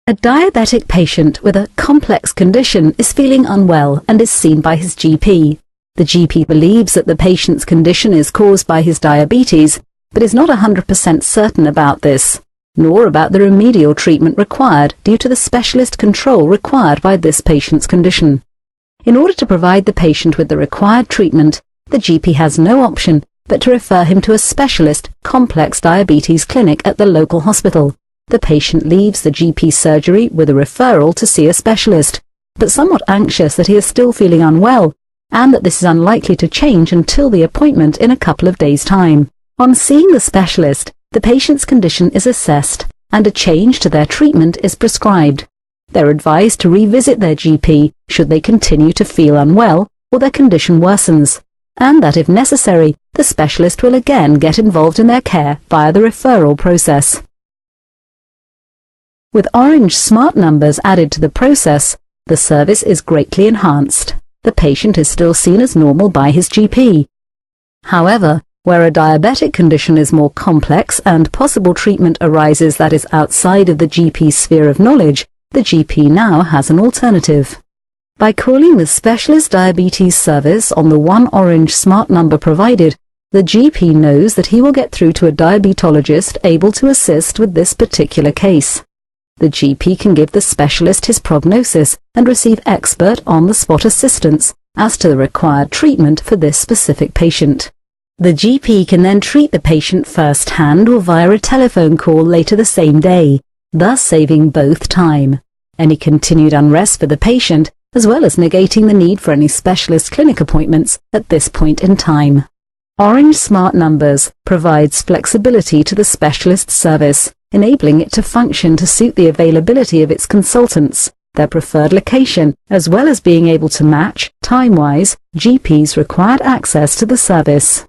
A diabetic patient with a complex condition is feeling unwell and is seen by his GP. The GP believes that the patient's condition is caused by his diabetes, but is not 100% certain about this, nor about the remedial treatment required due to the specialist control required by this patient's condition. In order to provide the patient with the required treatment, the GP has no option but to refer him to a specialist complex diabetes clinic at the local hospital. The patient leaves the GP surgery with a referral to see a specialist, but somewhat anxious that he is still feeling unwell, and that this is unlikely to change until the appointment in a couple of days' time. On seeing the specialist, the patient's condition is assessed, and a change to their treatment is prescribed. They're advised to revisit their GP should they continue to feel unwell or their condition worsens, and that if necessary, the specialist will again get involved in their care via the referral process. With Orange Smart numbers added to the process, the service is greatly enhanced. The patient is still seen as normal by his GP. However, where a diabetic condition is more complex and possible treatment arises that is outside of the GP's sphere of knowledge, the GP now has an alternative. By calling the specialist diabetes service on the One Orange Smart number provided, the GP knows that he will get through to a diabetologist able to assist with this particular case. The GP can give the specialist his prognosis and receive expert on-the-spot assistance as to the required treatment for this specific patient. The GP can then treat the patient first-hand or via a telephone call later the same day, thus saving both time, any continued unrest for the patient, as well as negating the need for any specialist clinic appointments at this point in time. Orange Smart Numbers provides flexibility to the specialist service, enabling it to function to suit the availability of its consultants, their preferred location, as well as being able to match, time-wise, GP's required access to the service.